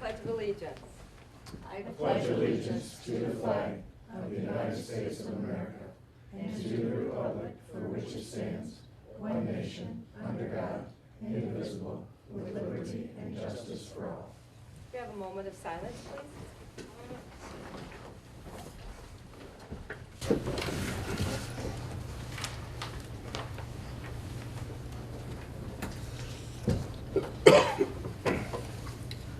Pledge of Allegiance. I pledge allegiance to the flag of the United States of America and to the republic for which it stands, one nation, under God, indivisible, with liberty and justice for all. We have a moment of silence, please.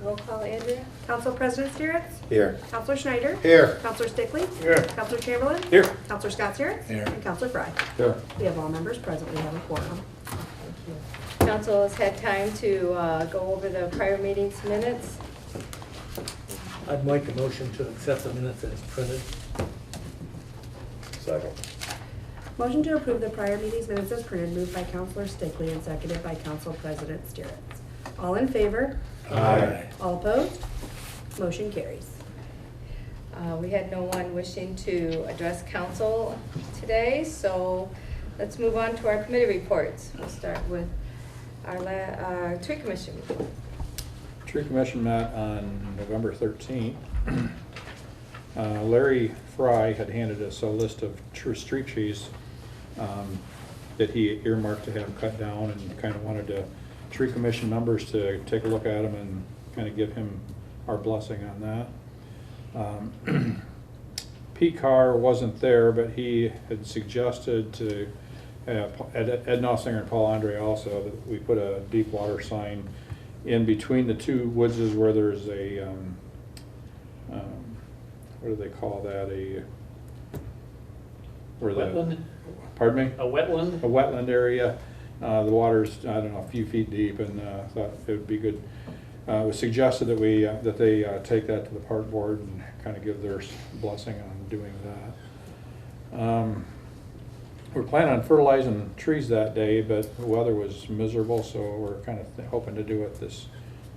Roll call, Andrea. Council President Steeritz? Here. Councilor Schneider? Here. Councilor Stickley? Here. Councilor Chamberlain? Here. Councilor Scott Steeritz? Here. And Councilor Fry. Here. We have all members present. We have a quorum. Thank you. Council has had time to go over the prior meeting's minutes. I'd make a motion to accept the minutes as printed. Second. Motion to approve the prior meeting's minutes as printed, moved by Councilor Stickley and seconded by Council President Steeritz. All in favor? Aye. All opposed? Motion carries. We had no one wishing to address council today, so let's move on to our committee reports. We'll start with our tree commission report. Tree Commission met on November 13th. Larry Fry had handed us a list of street trees that he earmarked to have cut down, and kind of wanted the Tree Commission members to take a look at them and kind of give him our blessing on that. Pete Carr wasn't there, but he had suggested to Ed Nossinger and Paul Andre also that we put a deep water sign in between the two woodses where there's a what do they call that? Wetland? Pardon me? A wetland? A wetland area. The water's, I don't know, a few feet deep, and thought it would be good. It was suggested that they take that to the park board and kind of give their blessing on doing that. We're planning on fertilizing trees that day, but the weather was miserable, so we're kind of hoping to do it this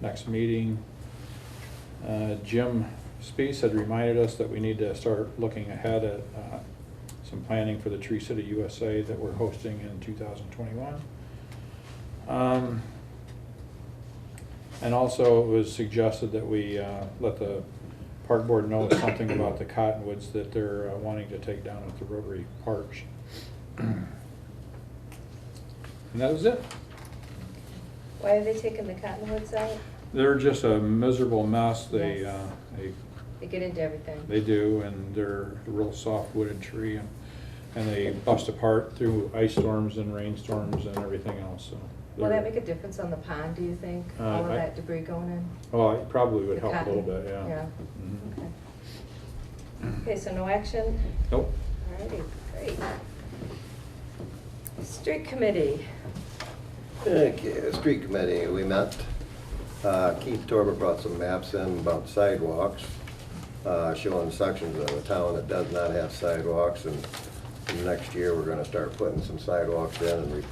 next meeting. Jim Spees had reminded us that we need to start looking ahead at some planning for the Tree City USA that we're hosting in 2021. And also it was suggested that we let the park board know something about the cottonwoods that they're wanting to take down at the Rotary Parks. And that was it. Why are they taking the cottonwoods out? They're just a miserable mess. They get into everything. They do, and they're a real soft wooded tree, and they bust apart through ice storms and rainstorms and everything else. So Will that make a difference on the pond, do you think? All of that debris going in? Well, it probably would The help a little cotton? bit, yeah. Yeah. Mhm. Okay, so no action? Nope. Alrighty, great. Street committee. Okay, the street committee, we met. Keith Torber brought some maps in about sidewalks, showing sections of the town that does not have sidewalks, and next year we're gonna start putting some sidewalks in and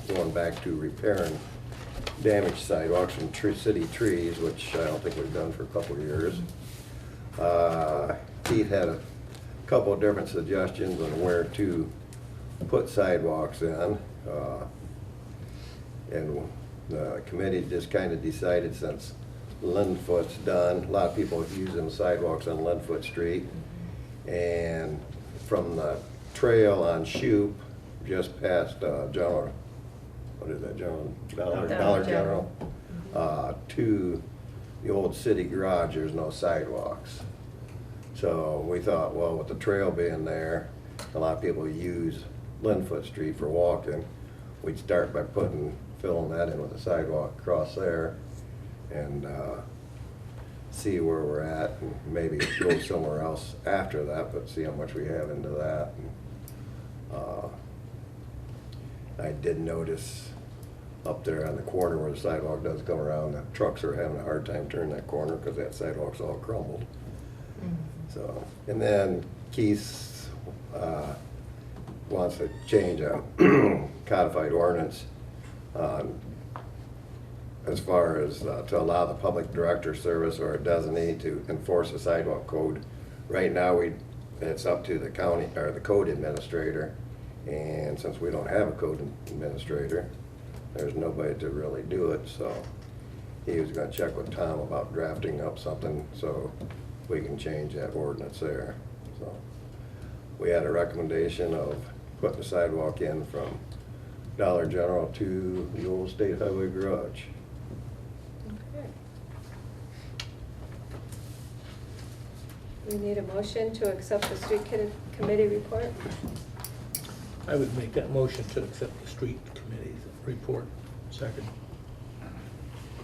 going back to repairing damaged sidewalks from city trees, which I don't think we've done for a couple of years. Keith had a couple of different suggestions on where to put sidewalks in. And the committee just kind of decided, since Linfoot's done, a lot of people use them sidewalks on Linfoot Street. And from the trail on Shoup, just past General, what is that, Dollar General, to the old city garage, there's no sidewalks. So we thought, well, with the trail being there, a lot of people use Linfoot Street for walking. We'd start by filling that in with a sidewalk across there, and see where we're at, and maybe go somewhere else after that, but see how much we have into that. And, I did notice up there on the corner where the sidewalk does come around, the trucks are having a hard time turning that corner because that sidewalk's all crumbled. So, and then Keith wants to change a codified ordinance as far as to allow the public director service or a designee to enforce the sidewalk code. Right now, it's up to the county or the code administrator, and since we don't have a code administrator, there's nobody to really do it. So he was gonna check with Tom about drafting up something so we can change that ordinance there. So we had a recommendation of putting the sidewalk in from Dollar General to the old State Highway garage. Okay. We need a motion to accept the street committee report. I would make that motion to accept the street committee's report. Second.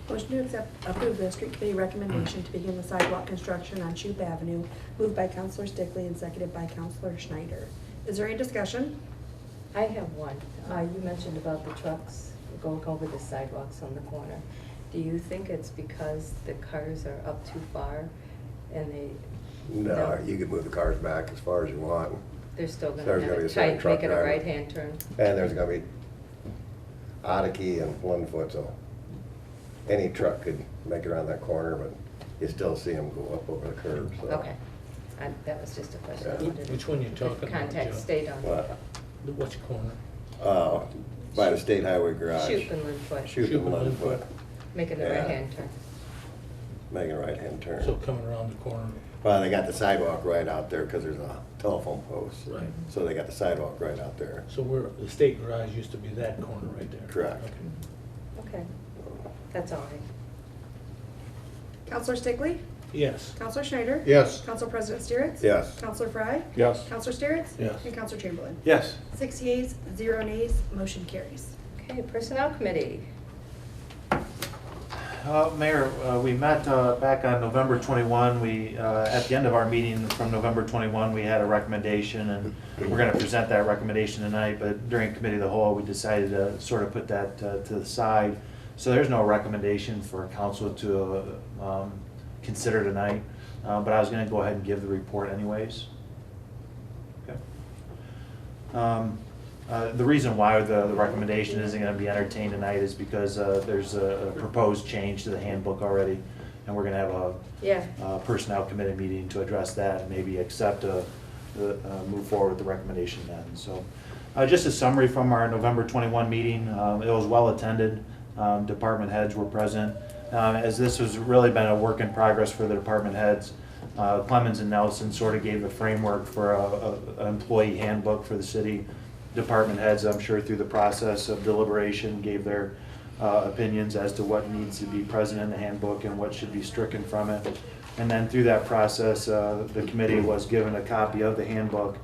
Motion to approve the street committee recommendation to begin the sidewalk construction on Shoup Avenue, moved by Counselor Stickley and seconded by Counselor Schneider. Is there any discussion? I have one. You mentioned about the trucks going over the sidewalks on the corner. Do you think it's because the cars are up too far and they? No, you can move the cars back as far as you want. They're still gonna There's have gonna be it a certain tight, truck make it a driver. right-hand turn. And there's gonna be Oddie and Lundfoot, so any truck could make it around that corner, but you still see them go up over the curb, so. Okay. That was just a question. I Yeah. wondered Which one you if talking about, Contact Joe? stayed on. What? Which corner? By the State Highway garage. Shoot and Lindfoot. Shoot and Lundfoot, Making the Yeah. right-hand turn. making a right-hand turn. So coming around the corner. Well, they got the sidewalk right out there because there's a telephone post. Right. So they got the sidewalk right out there. So where the state garage used to be that corner right there. Correct. Okay. Okay. That's all right. Counselor Stickley? Yes. Counselor Schneider? Yes. Counsel President Steeritz? Yes. Counselor Fry? Yes. Counselor Steeritz? Yes. And Counselor Chamberlain? Yes. 6 yeas, 0 nays, motion carries. Okay, Personnel Committee. Mayor, we met back on November 21. We, at the end of our meeting from November 21, we had a recommendation, and we're going to present that recommendation tonight, but during Committee of the Whole, we decided to sort of put that to the side. So there's no recommendation for council to consider tonight, but I was going to go ahead and give the report anyways. Okay. The reason why the recommendation isn't going to be entertained tonight is because there's a proposed change to the handbook already, and we're going to have Yeah. a personnel committee meeting to address that and maybe accept move forward with the recommendation then. So just a summary from our November 21 meeting. It was well attended. Department heads were present. As this has really been a work in progress for the department heads, Clemens and Nelson sort of gave the framework for an employee handbook for the city. Department heads, I'm sure through the process of deliberation, gave their opinions as to what needs to be present in the handbook and what should be stricken from it. And then through that process, the committee was given a copy of the handbook,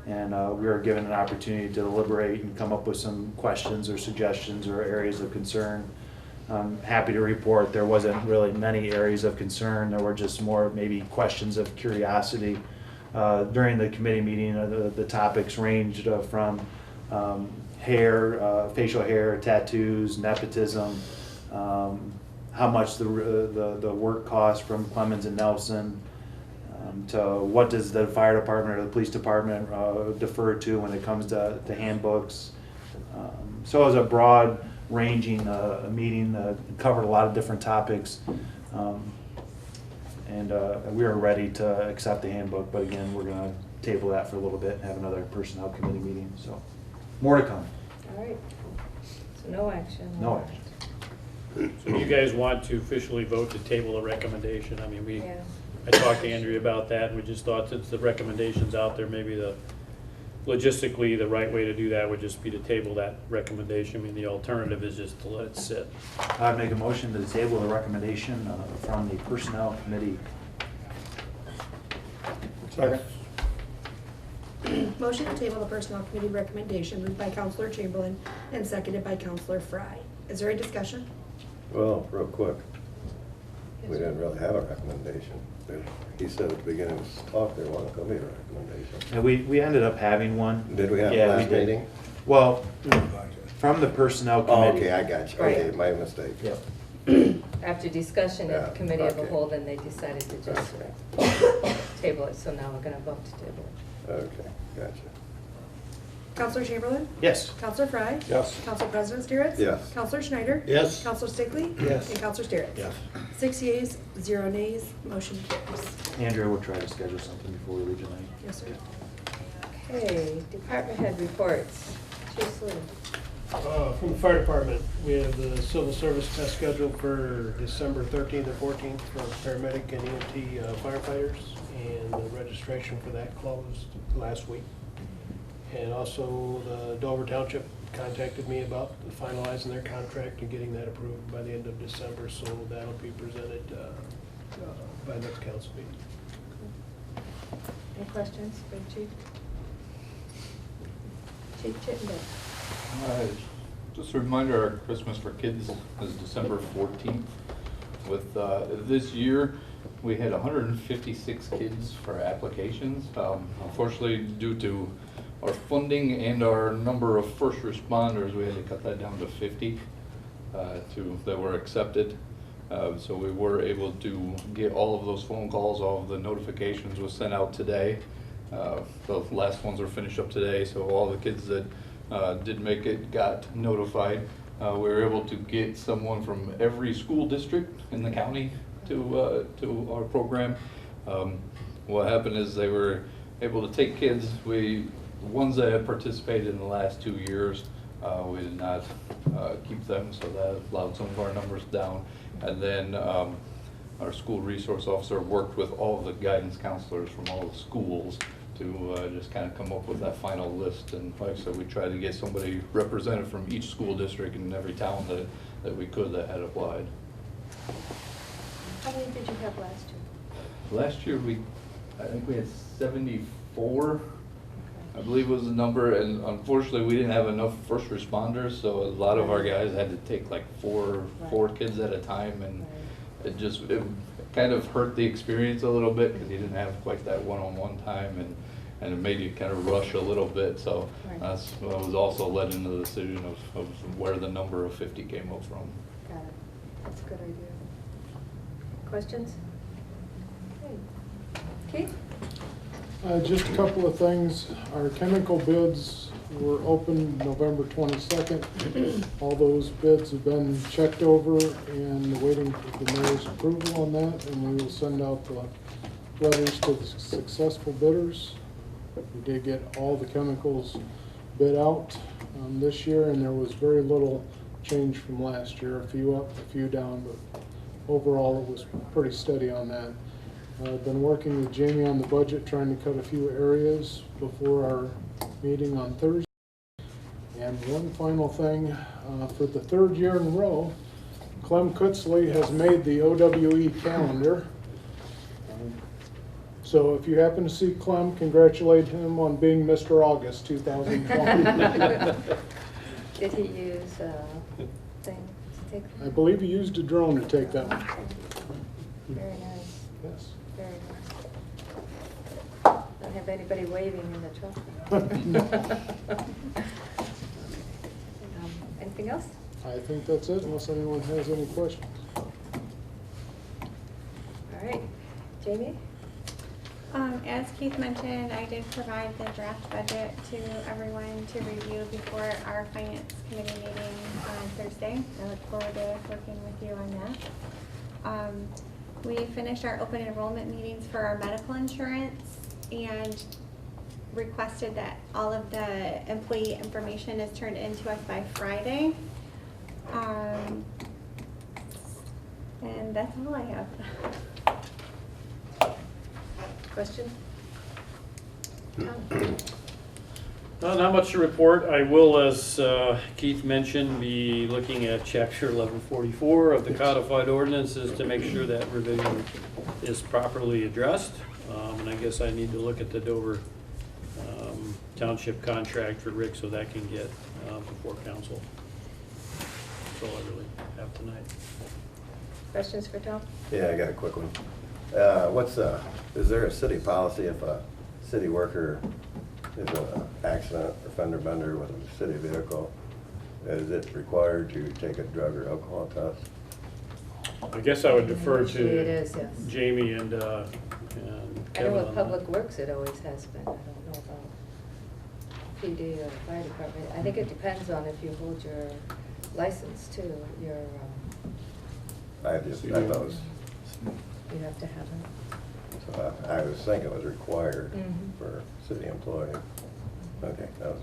and we were given an opportunity to deliberate and come up with some questions or suggestions or areas of concern. I'm happy to report there wasn't really many areas of concern. There were just more maybe questions of curiosity. During the committee meeting, the topics ranged from hair, facial hair, tattoos, nepotism, how much the work costs from Clemens and Nelson, to what does the fire department or the police department defer to when it comes to handbooks. So it was a broad ranging meeting, covered a lot of different topics. And we are ready to accept the handbook, but again, we're gonna table that for a little bit and have another personnel committee meeting, so more to come. All right. So no action. No All action. So you guys want to officially vote to table a recommendation? I mean, right. Yeah. I talked to Andrea about that, and we just thought since the recommendation's out there, maybe logistically, the right way to do that would just be to table that recommendation. I mean, the alternative is just to let it sit. I'd make a motion to table the recommendation from the personnel committee. Second. Motion to table the personnel committee recommendation moved by Counselor Chamberlain and seconded by Counselor Fry. Is there any discussion? Well, real quick, we didn't really have a recommendation. He said at the beginning of his talk there wasn't gonna be a recommendation. And we ended up having one. Did we have Yeah, a we last did. meeting? Well, from the personnel Oh, committee. okay, I got you. Right. Okay, my mistake. Yep. After discussion at the Yeah, committee of the okay. whole, then they decided to just Okay. table it. So now we're gonna vote to table it. Okay, gotcha. Counselor Chamberlain? Yes. Counselor Fry? Yes. Counsel President Steeritz? Yes. Counselor Schneider? Yes. Counselor Stickley? Yes. And Counselor Steeritz? Yes. 6 yeas, 0 nays, motion carries. Andrea will try to schedule something before we leave tonight. Yes, sir. Okay, department head reports. Chief Slee. From the fire department, we have the civil service test scheduled for December 13th or 14th for paramedic and EMT firefighters, and the registration for that closed last week. And also, the Dover Township contacted me about finalizing their contract and getting that approved by the end of December, so that'll be presented by next council meeting. Any questions for the chief? Chief Chittenden? Just a reminder, our Christmas for Kids is December 14th. With this year, we had 156 kids for applications. Unfortunately, due to our funding and our number of first responders, we had to cut that down to 50 that were accepted. So we were able to get all of those phone calls, all of the notifications was sent out today. The last ones were finished up today, so all the kids that did make it got notified. We were able to get someone from every school district in the county to our program. What happened is they were able to take kids, ones that had participated in the last 2 years, we did not keep them, so that allowed some of our numbers down. And then our school resource officer worked with all of the guidance counselors from all the schools to just kind of come up with that final list. And like I said, we tried to get somebody represented from each school district in every town that we could that had applied. How many did you have last year? Last year, I think we had 74. I believe was the number, and unfortunately we didn't have enough first responders, so a lot of our guys had to take like four kids at a time, and it kind of hurt the experience a little bit because you didn't have quite that one-on-one time, and it made you kind of rush a little bit. So that's what was also led into the decision of where the number of 50 came up from. Got it. That's a good idea. Questions? Okay. Keith? Just a couple of things. Our chemical bids were open November 22nd. All those bids have been checked over and waiting for the mayor's approval on that, and we will send out the letters to the successful bidders. We did get all the chemicals bid out this year, and there was very little change from last year. A few up, a few down, but overall it was pretty steady on that. I've been working with Jamie on the budget, trying to cut a few areas before our meeting on Thursday. And one final thing, for the third year in a row, Clem Kutzley has made the OWE calendar. So if you happen to see Clem, congratulate him on being Mr. August 2020. Did he use thing to take? I believe he used a drone to take that one. Very nice. Yes. Very nice. Don't have anybody waving in the trophy. Anything else? I think that's it, unless anyone has any questions. All right. Jamie? As Keith mentioned, I did provide the draft budget to everyone to review before our finance committee meeting on Thursday. I look forward to working with you on that. We finished our open enrollment meetings for our medical insurance and requested that all of the employee information is turned into us by Friday. And that's all I have. Question? Not much to report. I will, as Keith mentioned, be looking at chapter 1144 of the codified ordinances to make sure that revision is properly addressed. And I guess I need to look at the Dover Township contract for Rick so that can get before council. That's all I really have tonight. Questions for Tom? Yeah, I got a quick one. Is there a city policy if a city worker is in an accident or fender bender with a city vehicle? Is it required to take a drug or alcohol test? I guess I would defer Usually it to is, yes. Jamie and I know Kevin with on Public that. Works, it always has been. I don't know about PD or the fire department. I think it depends on if you hold your license too, your, I thought it was, you have to have it. so I was thinking it was required Mhm. for city employee. Okay, that was,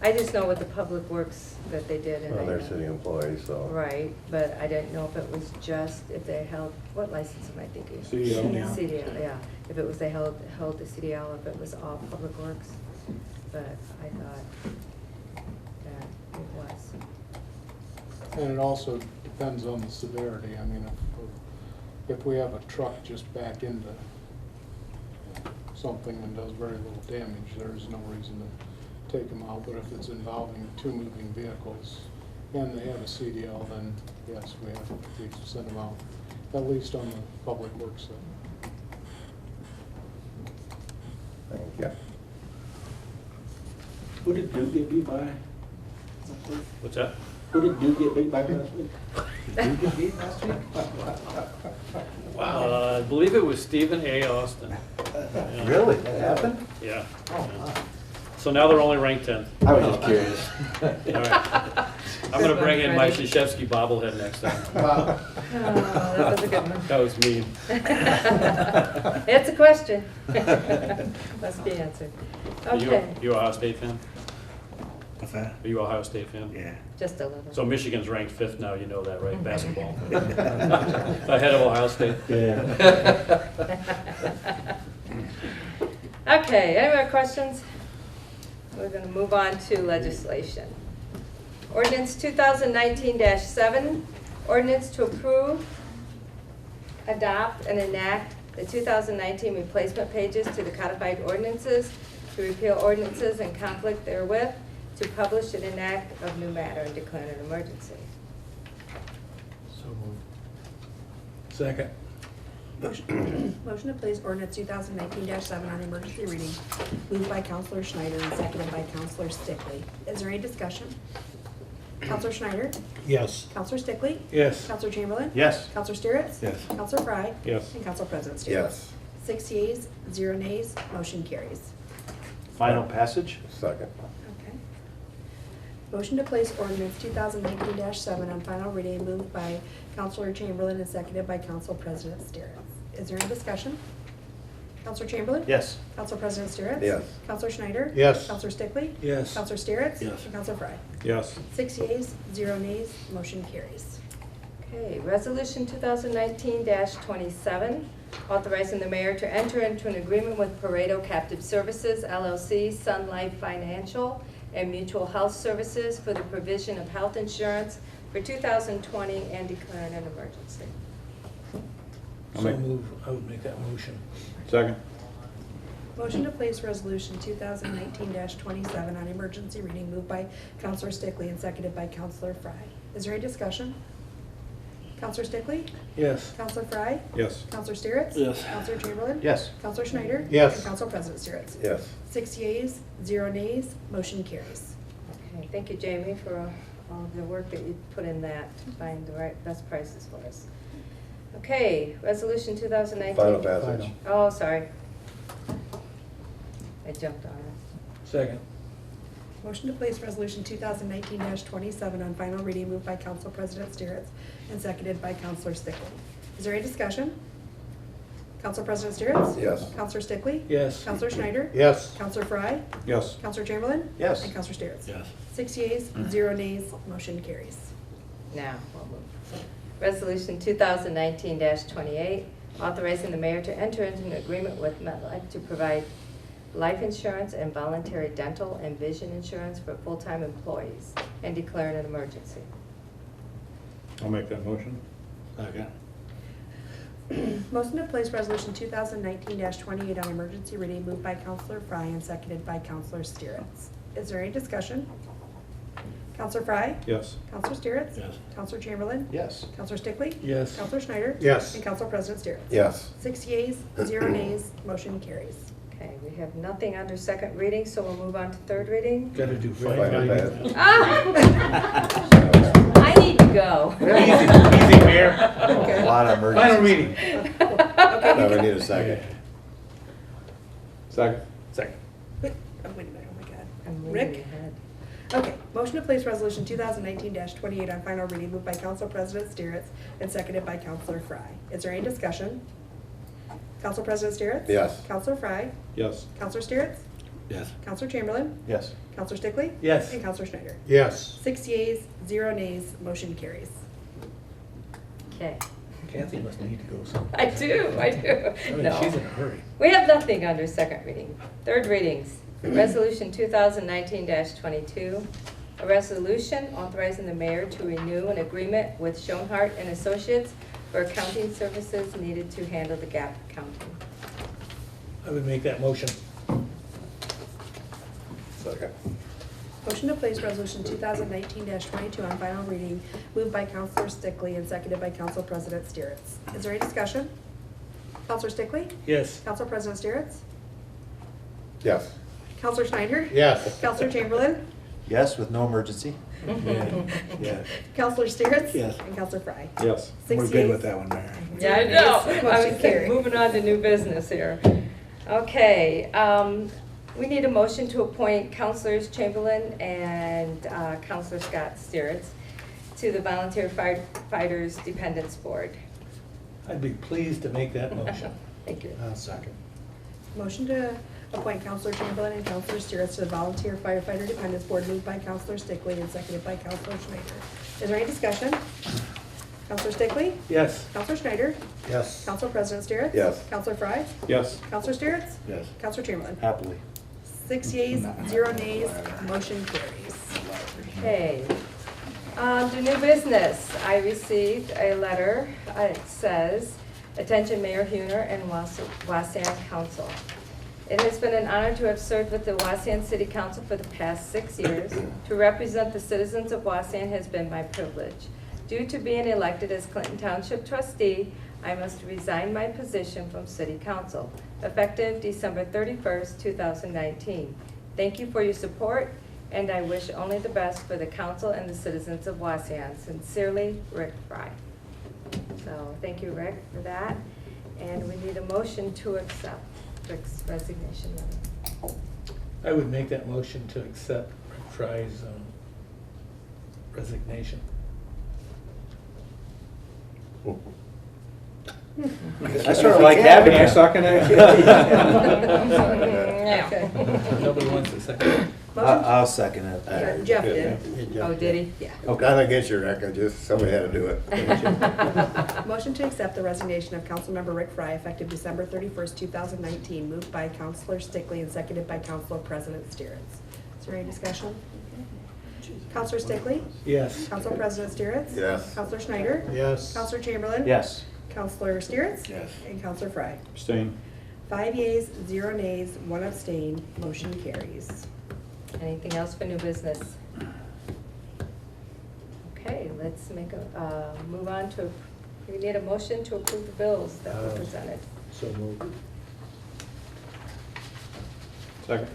I just know with the public works that they did. And Well, I they're know- city employees, so. Right, but I didn't know if it was just, if they held, what license am I thinking? CDL. CDL, yeah. If it was they held the CDL, if it was all public works. But I thought that it was. And it also depends on the severity. I mean, if we have a truck just back into something and does very little damage, there's no reason to take them out. But if it's involving two moving vehicles and they have a CDL, then yes, we have to send them out, at least on the public works side. Thank you. Who did Duke get beat by? What's that? Who did Duke get beat by last week? Did you get beat last week? I believe it was Stephen A. Austin. Yeah. Really? That happened? Yeah. Oh, wow. So now they're only ranked 10th. I was just curious. All right. I'm gonna bring in my Krzyzewski bobblehead next time. Oh, that was a good one. That was mean. It's a question. Must be answered. Are Okay, you Ohio State fan? What's that? Are you Ohio State fan? Yeah. just a little. So Michigan's ranked 5th now, you know that, right? Basketball. Ahead of Ohio State. Yeah. Okay, any more questions? We're going to move on to legislation. Ordinance 2019-7, ordinance to approve, adopt, and enact the 2019 replacement pages to the codified ordinances, to repeal ordinances in conflict therewith, to publish and enact of new matter and declare an emergency. So moved. Second. Motion to place ordinance 2019-7 on emergency reading, moved by Counselor Schneider and seconded by Counselor Stickley. Is there any discussion? Counselor Schneider? Yes. Counselor Stickley? Yes. Counselor Chamberlain? Yes. Counselor Steeritz? Yes. Counselor Fry? Yes. And Counsel President Steeritz? Yes. 6 yeas, 0 nays, motion carries. Final passage? Second. Okay. Motion to place ordinance 2019-7 on final reading, moved by Counselor Chamberlain and seconded by Council President Steeritz. Is there any discussion? Counselor Chamberlain? Yes. Council President Steeritz? Yes. Counselor Schneider? Yes. Counselor Stickley? Yes. Counselor Steeritz? Yes. And Counselor Fry? Yes. 6 yeas, 0 nays, motion carries. Okay, resolution 2019-27, authorizing the mayor to enter into an agreement with Pareto Captive Services LLC, Sun Life Financial, and Mutual Health Services for the provision of health insurance for 2020 and declaring an emergency. I'll So make- move, I would make that motion. Second. Motion to place resolution 2019-27 on emergency reading, moved by Counselor Stickley and seconded by Counselor Fry. Is there any discussion? Counselor Stickley? Yes. Counselor Fry? Yes. Counselor Steeritz? Yes. Counselor Chamberlain? Yes. Counselor Schneider? Yes. And Council President Steeritz? Yes. 6 yeas, 0 nays, motion carries. Okay, thank you, Jamie, for all of the work that you put in that to find the right best prices for us. Okay, resolution 2019. Final passage. Oh, sorry. I jumped on it. Second. Motion to place resolution 2019-27 on final reading, moved by Council President Steeritz and seconded by Counselor Stickley. Is there any discussion? Council President Steeritz? Yes. Counselor Stickley? Yes. Counselor Schneider? Yes. Counselor Fry? Yes. Counselor Chamberlain? Yes. And Counselor Steeritz? Yes. 6 yeas, 0 nays, motion carries. Now, we'll move. Resolution 2019-28, authorizing the mayor to enter into an agreement with MetLife to provide life insurance and voluntary dental and vision insurance for full-time employees and declaring an emergency. I'll make that motion. Second. Motion to place resolution 2019-28 on emergency reading, moved by Counselor Fry and seconded by Counselor Steeritz. Is there any discussion? Counselor Fry? Yes. Counselor Steeritz? Yes. Counselor Chamberlain? Yes. Counselor Stickley? Yes. Counselor Schneider? Yes. And Council President Steeritz? Yes. 6 yeas, 0 nays, motion carries. Okay, we have nothing under second reading, so we'll move on to third reading. Gotta do Final final. passage. Ah! I need to go. Easy, Mayor. A lot of emergencies. Final reading. Now we need a second. Second. Second. Wait a minute, oh my God. I'm moving Rick? ahead. Okay, motion to place resolution 2019-28 on final reading, moved by Council President Steeritz and seconded by Counselor Fry. Is there any discussion? Council President Steeritz? Yes. Counselor Fry? Yes. Counselor Steeritz? Yes. Counselor Chamberlain? Yes. Counselor Stickley? Yes. And Counselor Schneider? Yes. 6 yeas, 0 nays, motion carries. Okay. Kathy must need to go somewhere. I do. I mean, No. she's in a hurry. We have nothing under second reading. Third readings, Resolution 2019-22, a resolution authorizing the mayor to renew an agreement with Schoenhart and Associates for accounting services needed to handle the gap accounting. I would make that motion. Second. Motion to place resolution 2019-22 on final reading, moved by Counselor Stickley and seconded by Council President Steeritz. Is there any discussion? Counselor Stickley? Yes. Council President Steeritz? Yes. Counselor Schneider? Yes. Counselor Chamberlain? Yes, with no emergency. Yeah. Counselor Steeritz? Yes. And Counselor Fry? Yes. 6 We're good yeas. with that one, Mayor. Yeah, I know. Motion I was carried. moving on to new business here. Okay, we need a motion to appoint Counselors Chamberlain and Counselor Scott Steeritz to the Volunteer Firefighters Dependents Board. I'd be pleased to make that motion. Thank you. I'll second. Motion to appoint Counselor Chamberlain and Counselor Steeritz to the Volunteer Firefighter Dependents Board, moved by Counselor Stickley and seconded by Counselor Schneider. Is there any discussion? Counselor Stickley? Yes. Counselor Schneider? Yes. Council President Steeritz? Yes. Counselor Fry? Yes. Counselor Steeritz? Yes. Counselor Chamberlain? Happily. 6 yeas, 0 nays, motion carries. Okay. To new business, I received a letter. It says, "Attention Mayor Huner and Wauseon Council. It has been an honor to have served with the Wauseon City Council for the past 6 years. To represent the citizens of Wauseon has been my privilege. Due to being elected as Clinton Township trustee, I must resign my position from City Council, effective December 31st, 2019. Thank you for your support, and I wish only the best for the council and the citizens of Wauseon. Sincerely, Rick Fry." So, thank you, Rick, for that. And we need a motion to accept Rick's resignation letter. I would make that motion to accept Rick Fry's resignation. I sort of like having you sucking it. Okay. Nobody wants a second. I'll second it. Yeah, Jeff did. Oh, did he? Yeah. Nothing against your record, just somebody had to do it. Motion to accept the resignation of Councilmember Rick Fry, effective December 31st, 2019, moved by Counselor Stickley and seconded by Council President Steeritz. Is there any discussion? Counselor Stickley? Yes. Council President Steeritz? Yes. Counselor Schneider? Yes. Counselor Chamberlain? Yes. Counselor Steeritz? Yes. And Counselor Fry. Abstain. 5 yeas, 0 nays, 1 abstain, motion carries. Anything else for new business? Okay, let's make a, move on to, we need a motion to approve the bills that were presented. So moved. Second.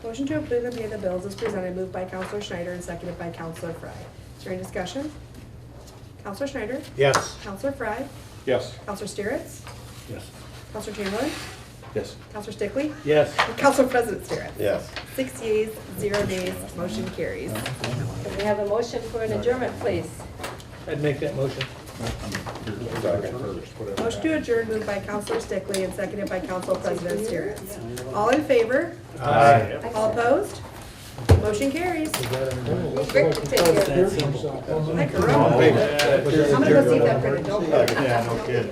Motion to approve and pay the bills is presented, moved by Counselor Schneider and seconded by Counselor Fry. Is there any discussion? Counselor Schneider? Yes. Counselor Fry? Yes. Counselor Steeritz? Yes. Counselor Chamberlain? Yes. Counselor Stickley? Yes. And Council President Steeritz? Yes. 6 yeas, 0 nays, motion carries. Can we have a motion for an adjournment, please? I'd make that motion. Motion to adjourn, moved by Counselor Stickley and seconded by Council President Steeritz. All in favor? Aye. All opposed? Motion carries. Need Rick to take care of That's this. simple. Hi, Carol. I'm gonna go see if that printed. Don't- Yeah, no kidding.